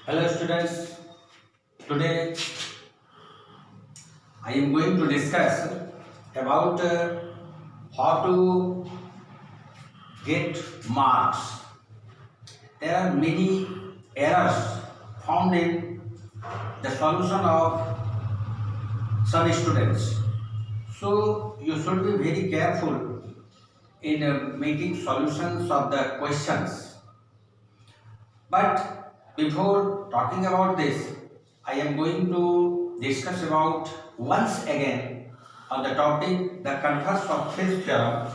Hello students, today I am going to discuss about how to get marks. There are many errors found in the solution of some students. So you should be very careful in making solutions of the questions. But before talking about this, I am going to discuss about once again on the topic the Converse of Thales Theorem.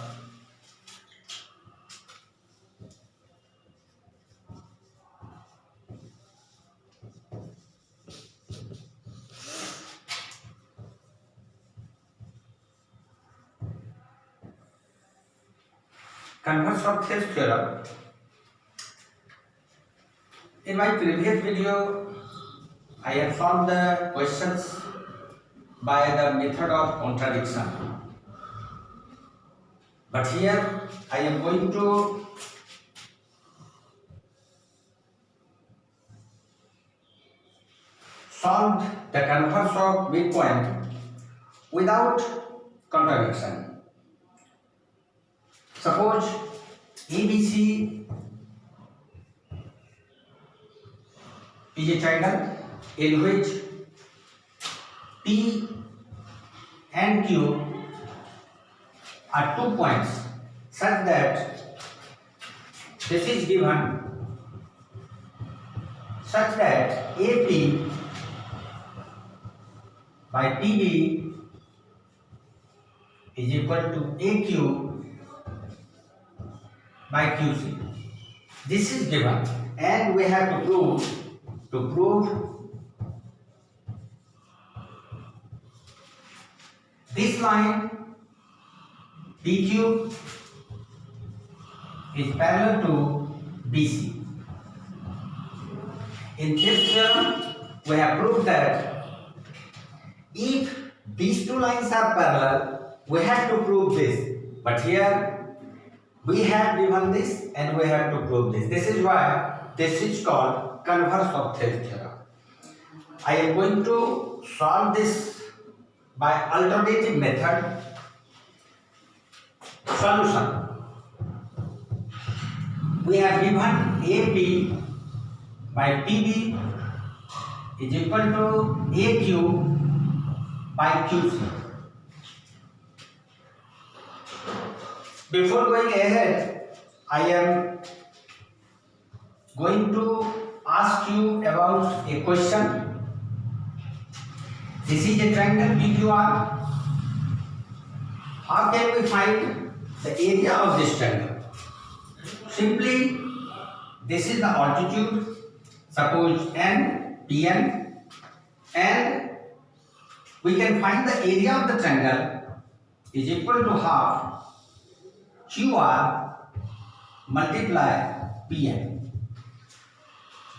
Converse of Thales Theorem. In my previous video, I have solved the questions by the method of contradiction. But here I am going to solve the converse of midpoint without contradiction. Suppose ABC is a triangle in which P and Q are 2 points such that this is given such that AP by PB is equal to AQ by QC. This is given and we have to prove this line PQ is parallel to BC. In this theorem, we have proved that if these two lines are parallel, we have to prove this. But here we have given this and we have to prove this. This is why this is called Converse of Thales Theorem. I am going to solve this by alternative method. Solution. We have given AP by PB is equal to AQ by QC. Before going ahead, I am going to ask you about a question. This is a triangle PQR. How can we find the area of this triangle? Simply, this is the altitude, suppose n, Pn, and we can find the area of the triangle is equal to half QR multiply Pn.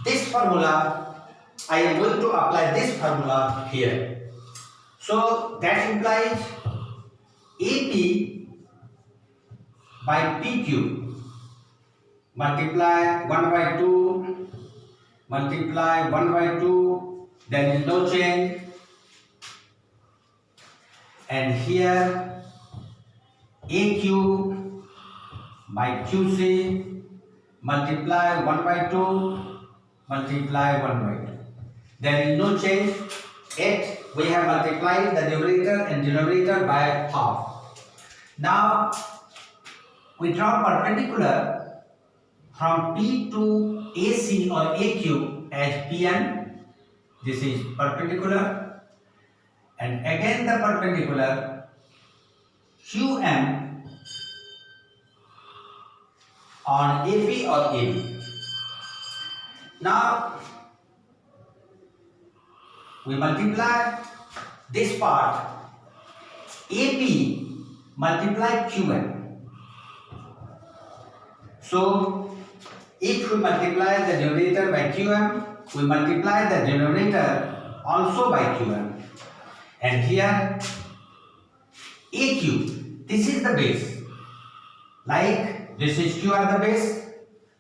This formula, I am going to apply this formula here. So that implies AP by PQ multiply 1 by 2 multiply 1 by 2, there is no change, and here AQ by QC multiply 1 by 2 multiply 1 by 2, there is no change, yet we have multiplied the numerator and denominator by half. Now we draw perpendicular from P to AC or AQ as Pn. This is perpendicular, and again the perpendicular QM on AP or AB. Now we multiply this part AP multiply QM. So if we multiply the numerator by QM, we multiply the denominator also by QM. And here AQ, this is the base. Like this is QR the base,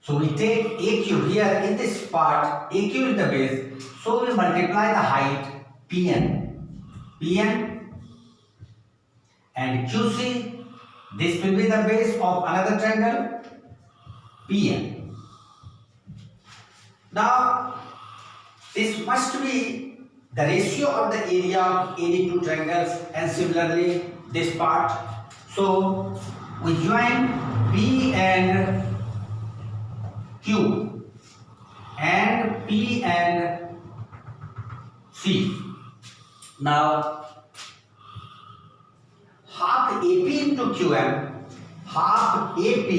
So we take AQ here in this part, AQ is the base, so we multiply the height PN and QC, this will be the base of another triangle PN. Now this must be the ratio of the area of any two triangles, and similarly this part. So we join P and Q and P and C. Now half AP into QM, half AP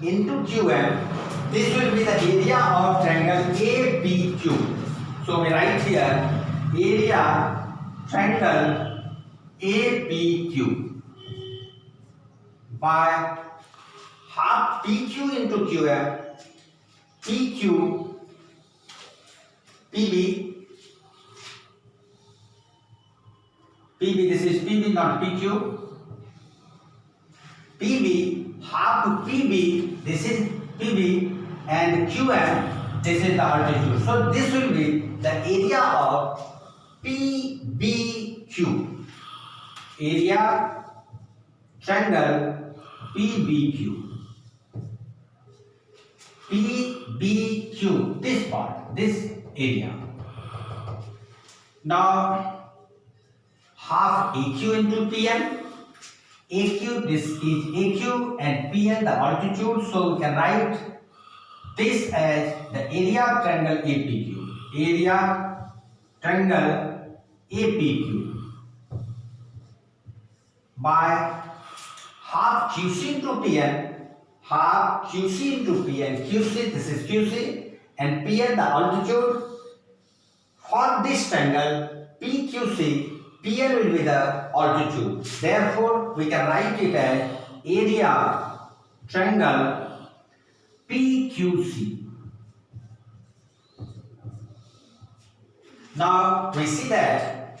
into QM, this will be the area of triangle APQ. So we write here area triangle APQ by half PQ into QM, PQ, PB, this is PB not PQ, PB, half PB, this is PB, and QM, this is the altitude. So this will be the area of PBQ, area triangle PBQ. PBQ, this part, this area. Now half AQ into PN, AQ, this is AQ, and PN the altitude, so we can write this as the area of triangle APQ, area triangle APQ by half QC into PN, half QC into PN, QC, this is QC, and PN the altitude. For this triangle PQC, PN will be the altitude. Therefore, we can write it as area triangle PQC. Now we see that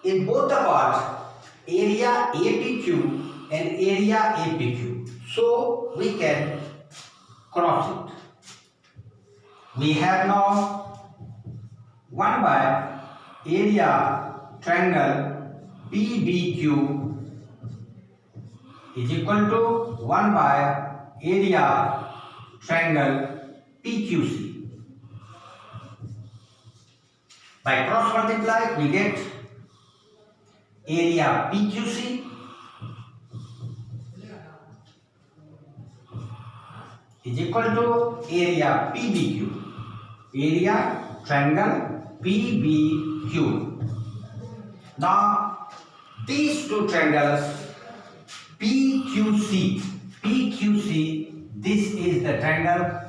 in both the parts, area APQ and area APQ. So we can cross it. We have now 1 by area triangle PBQ is equal to 1 by area triangle PQC. By cross multiply we get area PQC is equal to area PBQ, area triangle PBQ. Now these two triangles PQC, this is the triangle,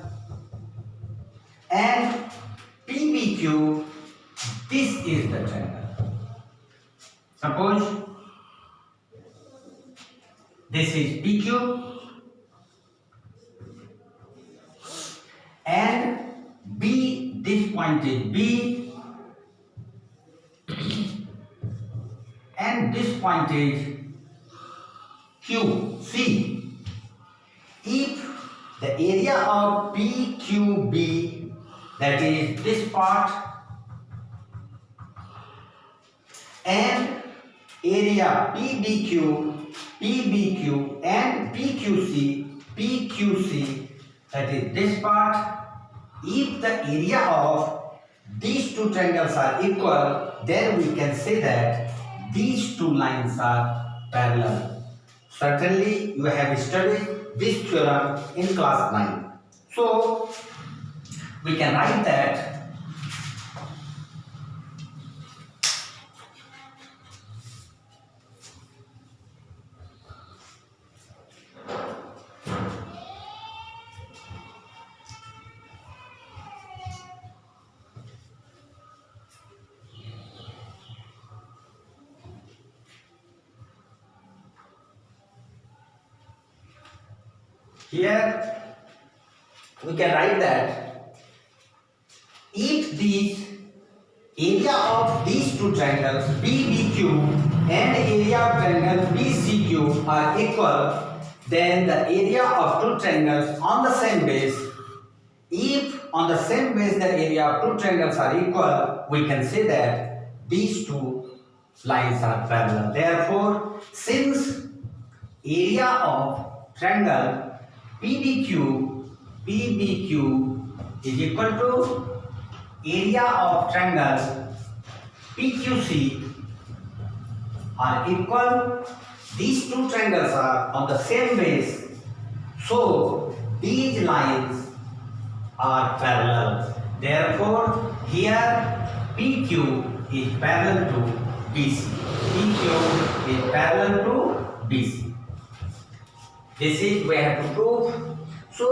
and PBQ, this is the triangle. Suppose this is PQ and B, this point is B and this point is QC. If the area of PQB, that is this part, and area PBQ and PQC, that is this part, if the area of these two triangles are equal, then we can say that these two lines are parallel. Certainly you have studied this theorem in class 9. So we can write that here we can write that if these area of these two triangles BBQ and area of triangle BCQ are equal, then the area of two triangles on the same base, if on the same base the area of two triangles are equal, we can say that these two lines are parallel. Therefore, since area of triangle PBQ is equal to area of triangle PQC are equal, these two triangles are on the same base, so these lines are parallel. Therefore, here PQ is parallel to BC. PQ is parallel to BC. This is we have to prove. So,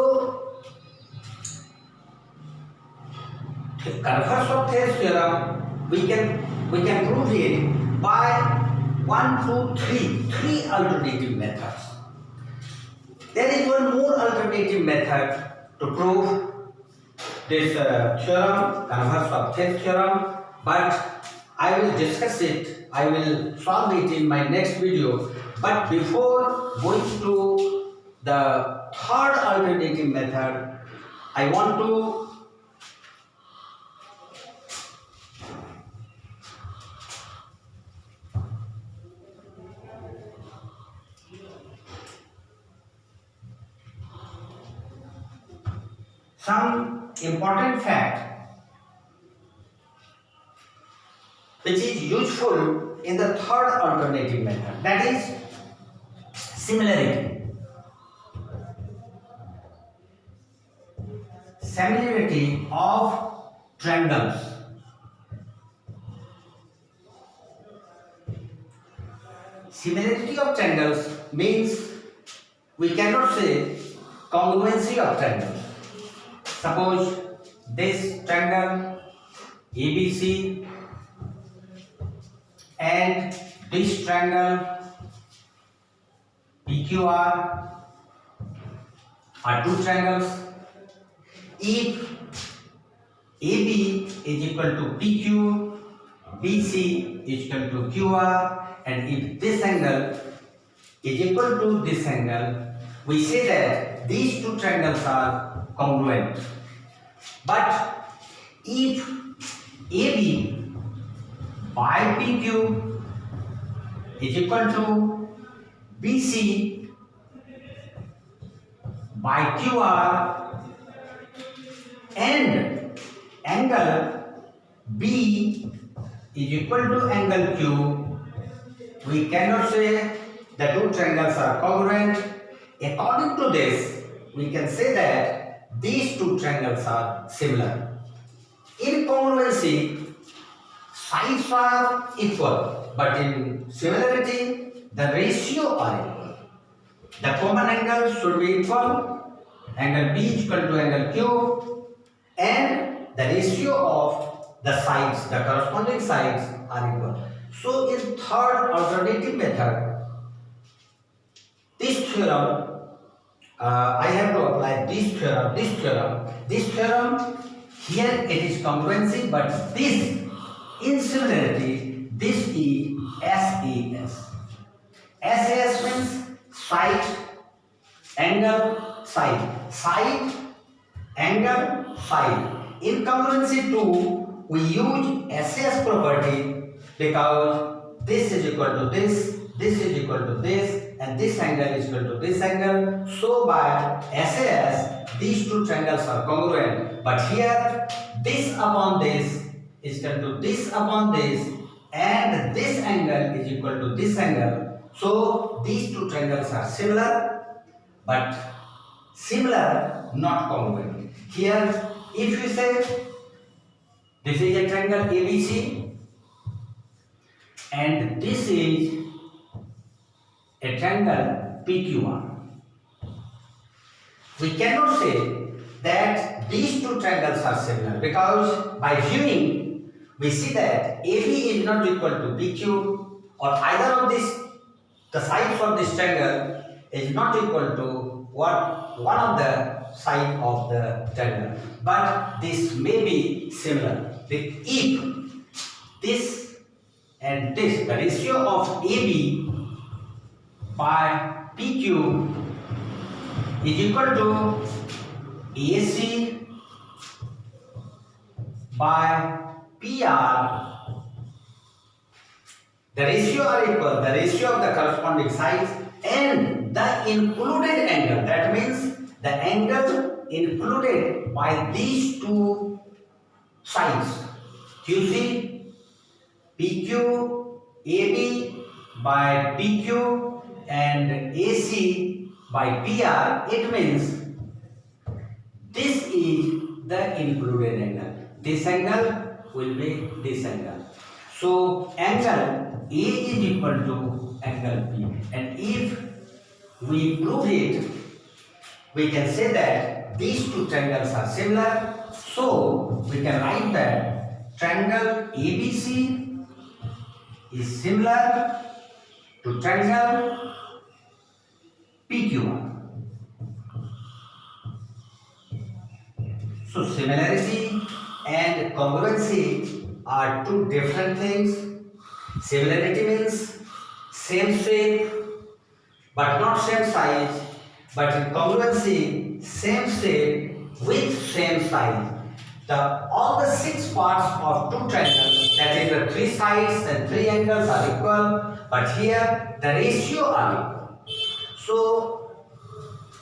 Converse of Thales theorem we can prove it by 1, 2, 3 alternative methods. There is one more alternative method to prove this theorem, Converse of Thales theorem, but I will discuss it, I will solve it in my next video. But before going to the third alternative method, I want to some important fact which is useful in the third alternative method, that is similarity. Similarity of triangles. Similarity of triangles means we cannot say congruency of triangles. Suppose this triangle ABC and this triangle PQR are two triangles. If AB is equal to PQ, BC is equal to QR, and if this angle is equal to this angle, we say that these two triangles are congruent. But if AB by PQ is equal to BC by QR and angle B is equal to angle Q, we cannot say the two triangles are congruent. According to this, we can say that these two triangles are similar. In congruency, sides are equal, but in similarity, the ratio are equal. The common angle should be equal. Angle B is equal to angle Q, and the ratio of the sides, the corresponding sides, are equal. So, in third alternative method, this theorem, I have to apply this theorem. Here it is congruency, but this in similarity, this is SAS. SAS means side, angle, side. Side, angle, side. In congruency 2, we use SAS property because this is equal to this is equal to this, and this angle is equal to this angle. So by SAS, these two triangles are congruent. But here, this upon this is equal to this upon this, and this angle is equal to this angle. So these two triangles are similar, but similar, not congruent. Here, if you say this is a triangle ABC and this is a triangle PQR, we cannot say that these two triangles are similar because by viewing we see that AB is not equal to PQ, or either of this, the sides of this triangle is not equal to one of the side of the triangle, but this may be similar. If this and this, the ratio of AB by PQ is equal to AC by PR. The ratio are equal, the ratio of the corresponding sides and the included angle. That means the angle included by these two sides. QC, PQ, AB by PQ and AC by PR. It means this is the included angle. This angle will be this angle. So angle A is equal to angle B. And if we prove it, we can say that these two triangles are similar. So we can write that triangle ABC is similar to triangle PQR. So similarity and congruency are two different things. Similarity means same shape but not same size, but in congruency same shape with same size. All the 6 parts of two triangles, that is the 3 sides and 3 angles are equal, but here the ratio are equal. So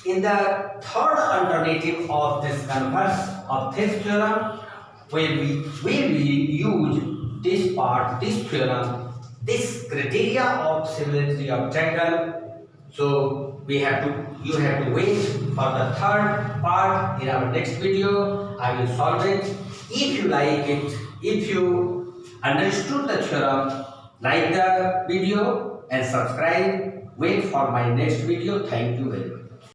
in the third alternative of this Converse of Thales theorem, we will use this part, this theorem, this criteria of similarity of triangle. So you have to wait for the third part. In our next video, I will solve it. If you like it, if you understood the theorem, like the video and subscribe. Wait for my next video. Thank you very much.